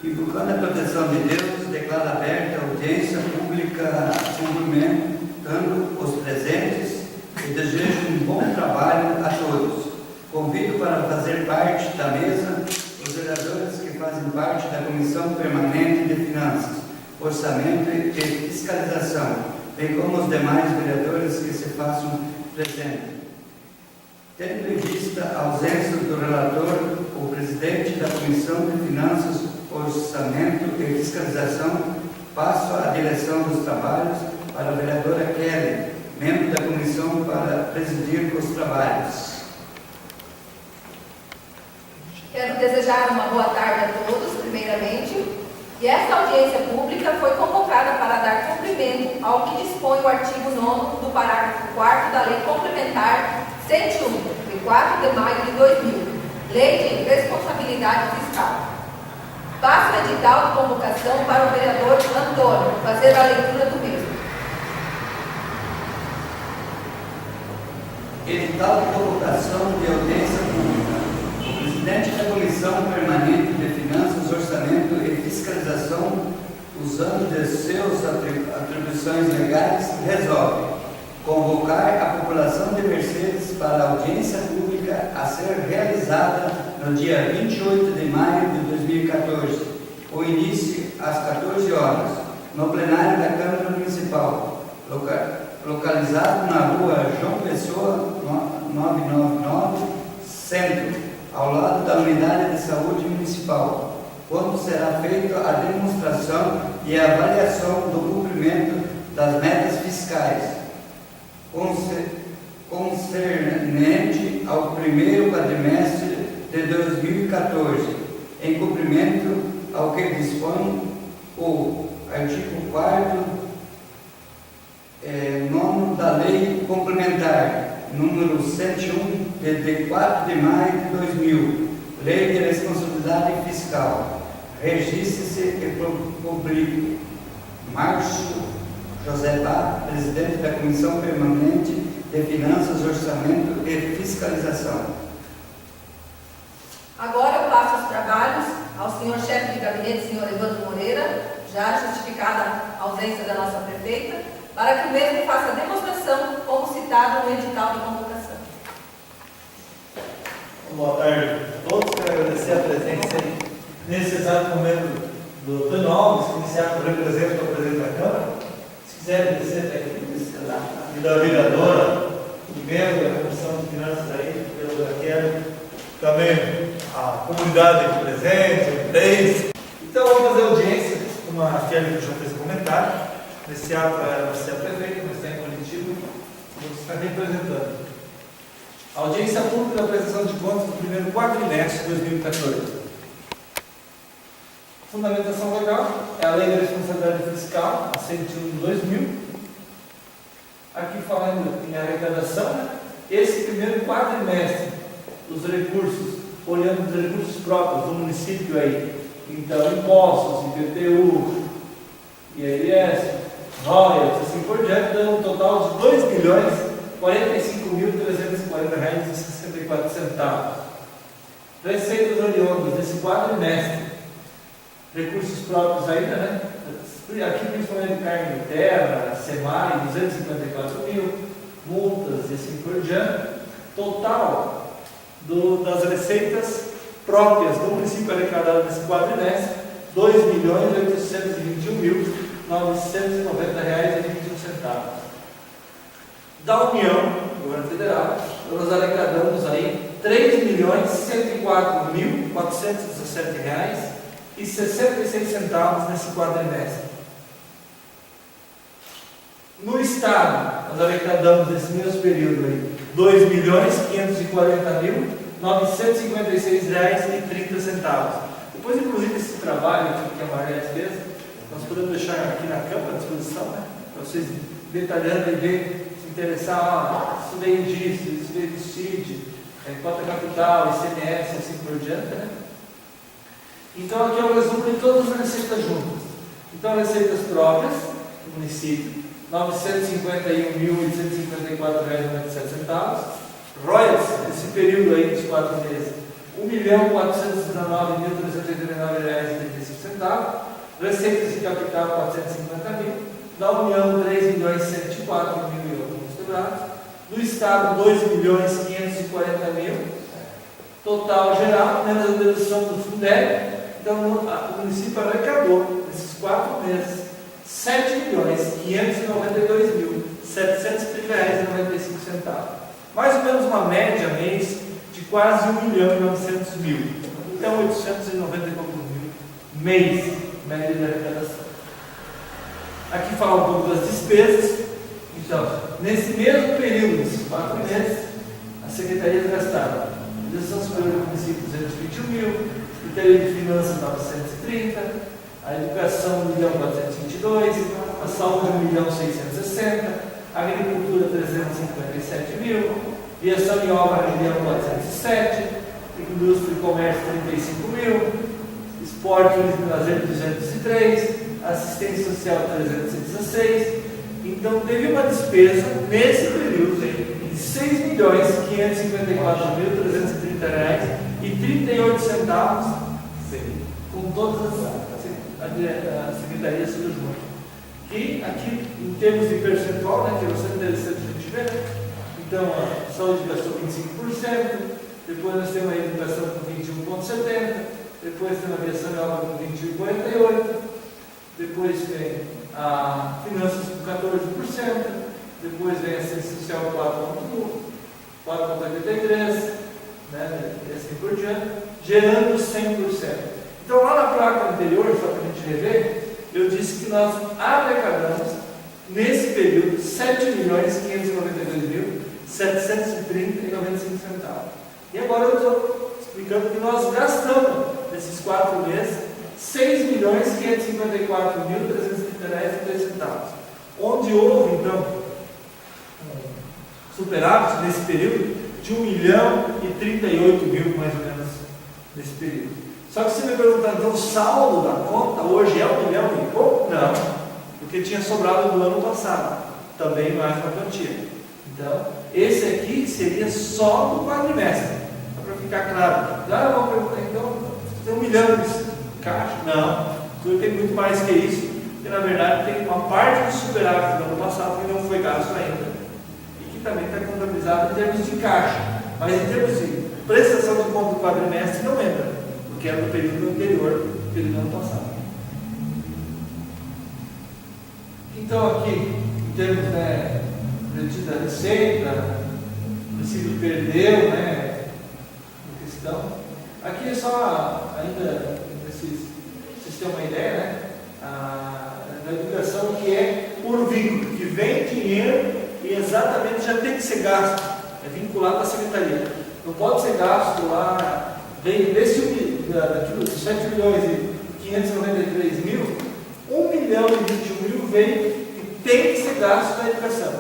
Invocando a proteção de Deus, declaro aberta a audiência pública, cumprimentando os presentes e desejo um bom trabalho a todos. Convido para fazer parte da mesa os vereadores que fazem parte da Comissão Permanente de Finanças, Orçamento e Fiscalização, bem como os demais vereadores que se façam presentes. Tendo em vista a ausência do relator, o presidente da Comissão de Finanças, Orçamento e Fiscalização, passo a direção dos trabalhos para a vereadora Kelly, membro da comissão, para presidir os trabalhos. Quero desejar uma boa tarde a todos, primeiramente. E esta audiência pública foi convocada para dar cumprimento ao que dispõe o artigo 9º do parágrafo 4º da Lei Complementar 101, de 4 de maio de 2000, Lei de Responsabilidade Fiscal. Passo o edital de convocação para o vereador Antônio fazer a leitura do mesmo. Edital de convocação de audiência pública. O presidente da Comissão Permanente de Finanças, Orçamento e Fiscalização, usando de suas atribuições legais, resolve convocar a população de Mercedes para a audiência pública a ser realizada no dia 28 de maio de 2014, com início às 14 horas, no plenário da Câmara Municipal, localizado na rua João Pessoa, 999, Centro, ao lado da Unidade de Saúde Municipal, quando será feita a demonstração e a avaliação do cumprimento das metas fiscais concernente ao primeiro quadrimestre de 2014, em cumprimento ao que dispõe o artigo 4º, 9º da Lei Complementar, número 101, de 4 de maio de 2000, Lei de Responsabilidade Fiscal. Registre-se e publique. Márcio José Bá, presidente da Comissão Permanente de Finanças, Orçamento e Fiscalização. Agora eu passo os trabalhos ao senhor chefe de gabinete, senhor Evandro Moreira, já justificada a ausência da nossa prefeita, para que o mesmo faça a demonstração como citado no edital de convocação. Boa tarde a todos, quero agradecer a presença aí nesse exato momento do Antônio Alves, que iniciado representa o presidente da Câmara. Se quiserem descer até aqui, e da vereadora, e membro da Comissão de Finanças aí, vereadora Kelly, também a comunidade aqui presente, a imprensa. Então vamos fazer audiência, como a Kelly já fez comentário, nesse ato era você a prefeita, mas está em Curitiba, vamos estar representando. A audiência pública da prestação de contas do primeiro quadrimestre de 2014. Fundamentação legal é a Lei de Responsabilidade Fiscal, a 101 de 2000. Aqui falando em arrecadação, esse primeiro quadrimestre, os recursos, olhando os recursos próprios do município aí, então impostos, IPTU, IRS, royalties, assim por diante, dando um total de R$2.045.340,64. Receitas oriundas desse quadrimestre, recursos próprios ainda, né? Aqui principalmente carne de terra, SEMAI, 254 mil, multas e assim por diante. Total das receitas próprias do município arrecadado nesse quadrimestre, R$2.821.990,21. Da União, governo federal, nós arrecadamos aí R$3.104.417,66 nesse quadrimestre. No Estado, nós arrecadamos nesse mesmo período aí R$2.540.956,30. Depois, inclusive, esse trabalho que a Maria fez, nós podemos deixar aqui na Câmara à disposição, né? Para vocês detalhando e ver, se interessar, isso veio disso, isso veio do CID, cota capital, ICMS, assim por diante, né? Então, aqui é o resumo de todas as receitas juntas. Então, receitas próprias do município, R$951.854,97. Royalties, esse período aí dos 4 meses, R$1.419.389,35. Receitas de capital, 450.000. Da União, 3.104.000 quebrados. Do Estado, 2.540.000. Total geral, menos a dedução do Fundeb. Então, o município arrecadou, nesses 4 meses, R$7.592.730,95. Mais ou menos uma média mês de quase 1.900.000. Então, 890 e poucos mil mês, média de arrecadação. Aqui fala um pouco das despesas. Então, nesse mesmo período, nesses 4 meses, as secretarias gastaram a Direção Superior do Município, 221.000, Secretaria de Finanças, 930, a Educação, 1.422, a Saúde, 1.660, a Agricultura, 357.000, Viação e Obra, 1.407, Indústria e Comércio, 35.000, Esporte, Turismo e Lazer, 203, Assistência Social, 316. Então, teve uma despesa, nesse período, de R$6.554.330,38, com todas as secretarias tudo junto. E aqui, em termos de percentual, né, que é bastante interessante a gente ver, então a saúde gastou 25%, depois nós temos a educação com 21,70%, depois temos a aviação e obra com 21,48%, depois vem a finanças com 14%, depois vem a assistência social 4,83%, né, e assim por diante, gerando 100%. Então, lá na placa anterior, só para a gente rever, eu disse que nós arrecadamos, nesse período, R$7.592.730,95. E agora eu estou explicando que nós gastamos, nesses 4 meses, R$6.554.330,02. Onde houve, então, superávit nesse período de 1.038.000, mais ou menos, nesse período. Só que se me perguntar, então, o saldo da conta hoje é 1 milhão e pouco? Não, porque tinha sobrado do ano passado, também mais uma quantia. Então, esse aqui seria só do quadrimestre, só para ficar claro. Ah, vamos perguntar, então, tem 1 milhão de caixa? Não, tudo tem muito mais que isso, porque na verdade tem uma parte do superávit do ano passado que não foi gasto ainda, e que também está contabilizado em termos de caixa, mas em termos de prestação de conta do quadrimestre não entra, que era no período anterior, no período do ano passado. Então, aqui, em termos de receita, o município perdeu, né, a questão. Aqui é só, ainda, vocês têm uma ideia, né, na educação, que é por vínculo, que vem dinheiro e exatamente já tem que ser gasto, é vinculado à secretaria. Não pode ser gasto lá, vem desse daquilo de 7.593.000, 1.021.000 veio e tem que ser gasto na educação.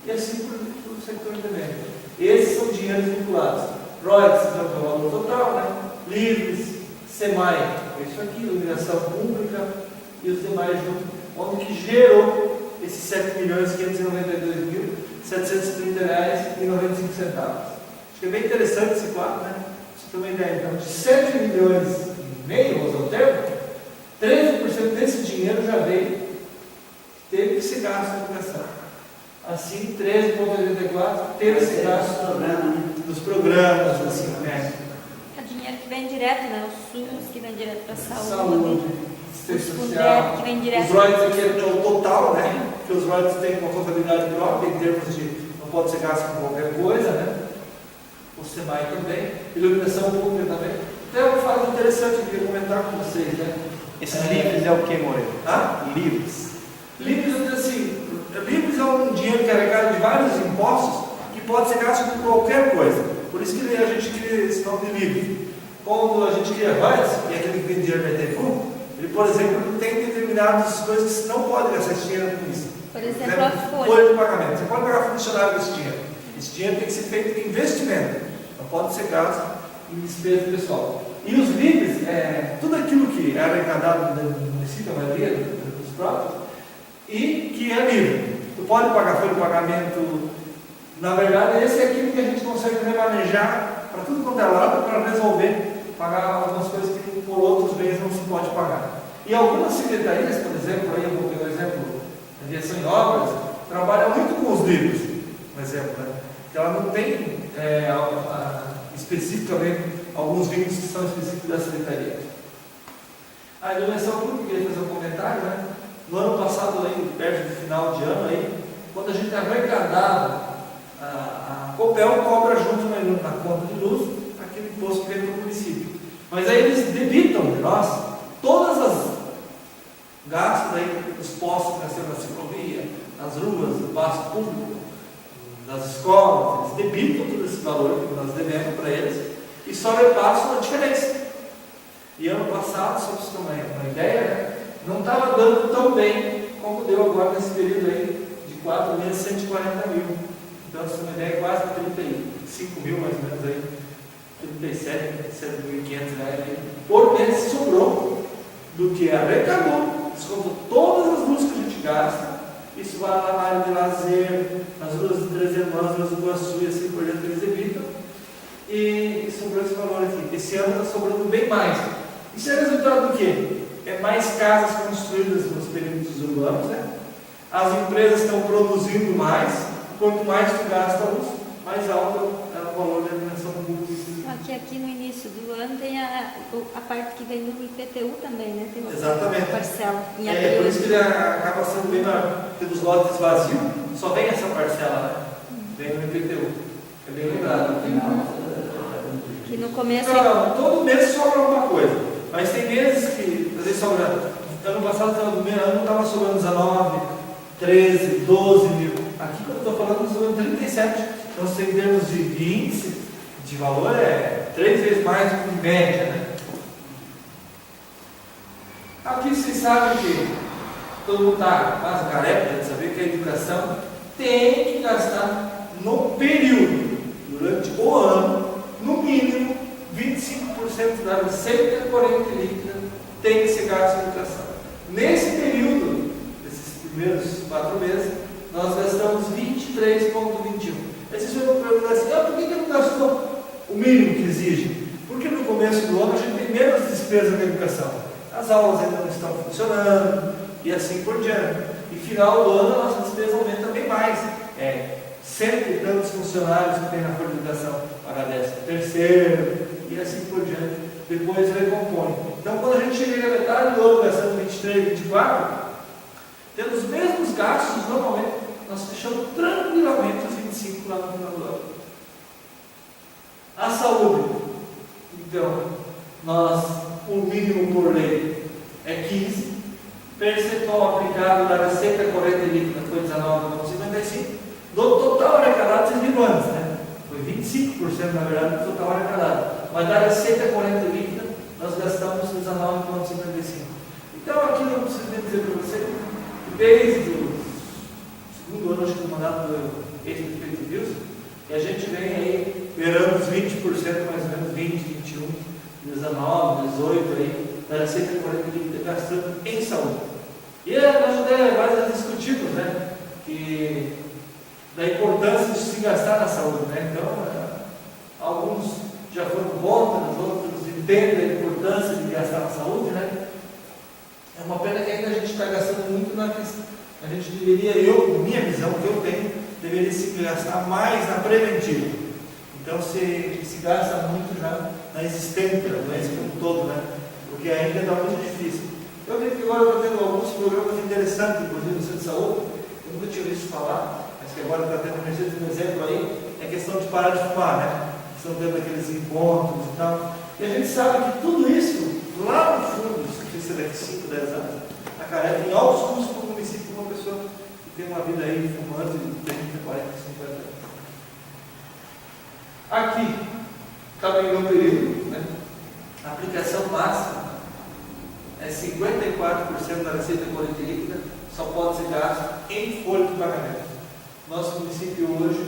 E assim por o setor também. Esses são dinheiros vinculados. Royalties, então, é o valor total, né? Livres, SEMAI, é isso aqui, iluminação pública e os demais juntos, onde que gerou esses R$7.592.730,95. Acho que é bem interessante esse quadro, né? Você tem uma ideia, então, de 7,5 milhões, vamos ao termo, 13% desse dinheiro já veio, teve que ser gasto na educação. Assim, 13,84 teve que ser gasto dos programas, assim, né? É dinheiro que vem direto, né? O SUS que vem direto para a Saúde, assistência social. Que vem direto. Os royalties aqui é o total, né? Porque os royalties têm uma contabilidade própria em termos de não pode ser gasto com qualquer coisa, né? O SEMAI também, iluminação pública também. Então é um fato interessante que eu queria comentar com vocês, né? Esses livres é o que, Moreira? Livres. Livres, assim, livres é um dinheiro que é arrecadado de vários impostos que pode ser gasto com qualquer coisa. Por isso que a gente cria esse nome de livre. Quando a gente cria royalties, e aquele que vem dinheiro da ETFU, ele, por exemplo, tem determinadas coisas que você não pode gastar esse dinheiro com isso. Por exemplo, a folha de pagamento. Você pode pagar funcionário com esse dinheiro. Esse dinheiro tem que ser feito em investimento. Não pode ser gasto em despesa pessoal. E os livres, tudo aquilo que é arrecadado no município, a maioria dos próprios, e que é livre. Tu pode pagar folha de pagamento Na verdade, esse é aquilo que a gente consegue remanejar para tudo quanto é lado para resolver pagar algumas coisas que por outros bens não se pode pagar. E algumas secretarias, por exemplo, aí eu vou pegar o exemplo da direção em obras, trabalham muito com os livros, por exemplo, né? Que ela não tem especificamente alguns vínculos que são específicos da secretaria. A iluminação pública, queria fazer um comentário, né? No ano passado, aí, perto do final de ano, aí, quando a gente arrecadava, a Copel cobra junto na conta de luz aquele imposto que vem para o município. Mas aí eles debitam de nós todas as gastos aí, dos postos que nós temos na ciclovia, nas ruas, no espaço público, das escolas, eles debitam todo esse valor que nós devemos para eles e só repassam a diferença. E ano passado, só para você ter uma ideia, né, não estava dando tão bem como deu agora nesse período aí de 4 meses, 140 mil. Então, se você tem uma ideia, quase 35 mil mais ou menos aí, 37.500 reais aí, por mês sobrou do que arrecadou, descontou todas as luzes que a gente gasta. Isso vai lá na área de lazer, nas ruas de Três Irmãs, nas ruas Sul e assim por diante, eles evitam. E sobrou esse valor aqui. Esse ano está sobrando bem mais. Isso é resultado do quê? É mais casas construídas nos perímetros urbanos, né? As empresas estão produzindo mais. Quanto mais tu gasta luz, mais alto é o valor da iluminação pública. Aqui no início do ano tem a parte que vem no IPTU também, né? Tem uma Exatamente. parcela em É abril. por isso que ele acaba sendo bem maior. Porque dos lotes vazios, só vem essa parcela, né? Vem no IPTU. É bem lembrado. Que no começo... Não, todo mês sobra alguma coisa. Mas tem meses que, às vezes, sobra. Ano passado, no meio ano, estava sobrando 19, 13, 12 mil. Aqui, quando eu estou falando, está sobrando 37. Então, se em termos de índice, de valor, é 3 vezes mais do que média, né? Aqui vocês sabem que todo mundo está quase careca de saber que a educação tem que gastar no período, durante o ano, no mínimo 25% da receita corrente líquida tem que ser gasto em educação. Nesse período, esses primeiros 4 meses, nós gastamos 23,21. Aí vocês vão perguntar assim, por que não gastou o mínimo que exige? Porque no começo do ano a gente tem menos despesa na educação. As aulas ainda não estão funcionando e assim por diante. E final do ano a nossa despesa aumenta bem mais. 100 e tantos funcionários que tem na folha de educação paga 13º e assim por diante. Depois recompõe. Então quando a gente chega na metade do ano gastando 23, 24, tendo os mesmos gastos, normalmente nós fechamos tranquilamente os 25 lá no final do ano. A saúde, então, o mínimo por lei é 15, percentual aplicado da receita corrente líquida foi 19,55, do total arrecadado, vocês viram antes, né? Foi 25% na verdade do total arrecadado, mas da receita corrente líquida nós gastamos 19,55. Então aqui eu preciso dizer para você que desde o segundo ano, acho que do mandato do ex-prefeito Wilson, que a gente vem aí beirando os 20%, mais ou menos 20, 21, 19, 18 aí, da receita corrente líquida gastando em saúde. E nós já várias discutimos, né, que da importância de se gastar na saúde, né? Então, alguns já foram contra, outros entendem a importância de gastar na saúde, né? É uma pena que ainda a gente está gastando muito na questão. A gente deveria, minha visão que eu tenho, deveria se gastar mais na preventiva. Então se gasta muito já na existência da doença como um todo, né? Porque ainda está muito difícil. Eu vejo que agora eu estou tendo alguns programas interessantes, inclusive no centro de saúde, eu nunca tinha visto falar, mas que agora está tendo um exemplo aí, é a questão de parar de fumar, né? Estão tendo aqueles encontros e tal. E a gente sabe que tudo isso, lá no fundo, isso aqui será daqui 5, 10 anos, acarreta em altos custos para o município, uma pessoa que tem uma vida aí fumando de 30, 40, 50 anos. Aqui, também no período, né? A aplicação máxima é 54% da receita corrente líquida, só pode ser gasto em folha de pagamento. Nosso município hoje,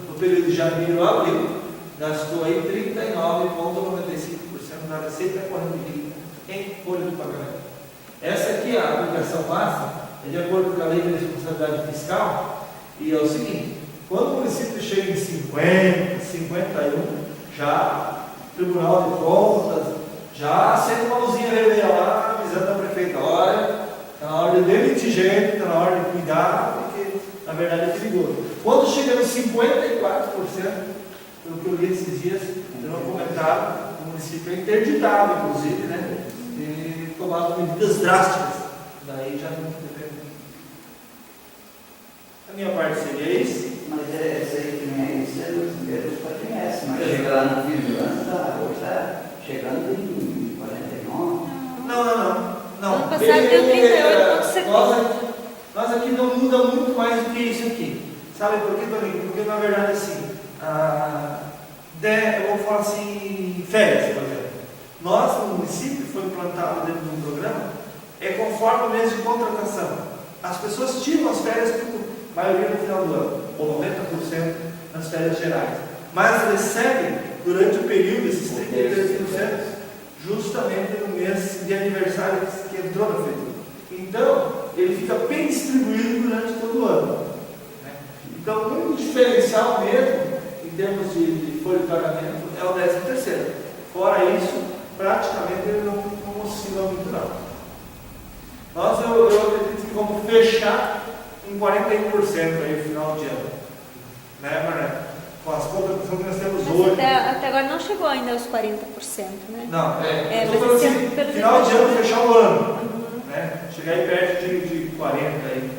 no período de janeiro a abril, gastou aí 39,95% da receita corrente líquida em folha de pagamento. Essa aqui, a aplicação máxima, é de acordo com a lei de responsabilidade fiscal, e é o seguinte: Quando o município chega em 50, 51, já o Tribunal de Contas já acende uma luzinha vermelha lá, avisando a prefeita, olha, está na hora de demitir gente, está na hora de cuidar, porque na verdade é perigoso. Quando chega nos 54%, pelo que eu li esses dias, eu não comentário, o município é interditado, inclusive, né? E tomado medidas drásticas. Daí já não depende. A minha parte seria isso. Mas essa aí também é isso, os primeiros conhecem, mas chega lá no vigilância, hoje está chegando em 49. Não. Ano passado deu 38,70. Nós aqui não muda muito mais do que isso aqui. Sabe por quê, Toninho? Porque na verdade assim, eu vou falar assim, férias, por exemplo. Nós, no município, foi implantado dentro de um programa, é conforme o mês de contratação. As pessoas tiram as férias, a maioria no final do ano, ou 90% nas férias gerais. Mas recebem, durante o período, esses 33%, justamente no mês de aniversário que entrou na prefeitura. Então, ele fica bem distribuído durante todo o ano. Né? Então, um diferencial mesmo, em termos de folha de pagamento, é o 13º. Fora isso, praticamente ele não oscila muito não. Eu acredito que vamos fechar em 41% aí no final de ano. Né, Mané? Com as contratações que nós temos Mas hoje. até agora não chegou ainda aos 40%, né? Não, mas falando esse assim, ano, pelo final de jeito, ano, fechar o ano. Né? Chegar aí perto de 40 aí.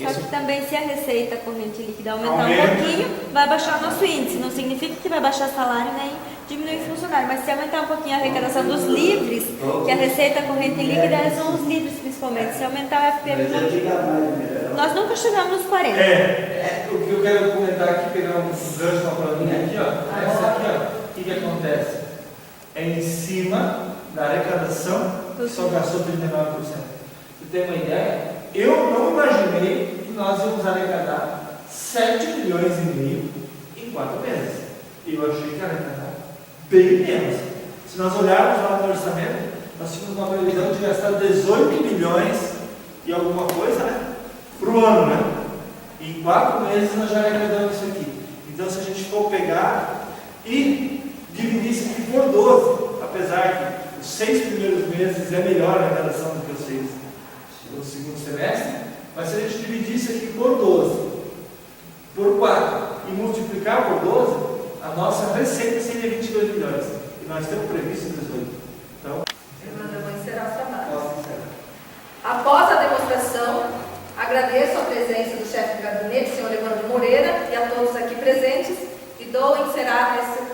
Só que também se a receita corrente líquida aumentar Aumenta. um pouquinho, vai baixar o nosso índice. Não significa que vai baixar salário nem diminuir funcionário, mas se aumentar um pouquinho a arrecadação dos livres, que a receita corrente líquida são os livres principalmente, se aumentar o FP um pouquinho. Nós nunca chegamos nos 40. O que eu quero comentar aqui, pegar um gancho, uma planinha aqui, ó. Essa aqui, ó. O que acontece? É em cima da arrecadação que só gastou 39%. Você tem uma ideia? Eu não imaginei que nós íamos arrecadar 7,5 milhões em 4 meses. Eu achei que ia arrecadar bem menos. Se nós olharmos lá no orçamento, nós tínhamos uma previsão de gastar 18 milhões e alguma coisa, né? Para o ano, né? Em 4 meses nós já arrecadamos isso aqui. Então, se a gente for pegar e dividir isso aqui por 12, apesar que os 6 primeiros meses é melhor a arrecadação do que os 6 no segundo semestre, mas se a gente dividir isso aqui por 12, por 4 e multiplicar por 12, a nossa receita seria 22 milhões. E nós temos previsto 18. Então, Eu vou encerrar o trabalho. posso encerrar. Após a demonstração, agradeço a presença do chefe de gabinete, senhor Evandro Moreira, e a todos aqui presentes, e dou encerrada essa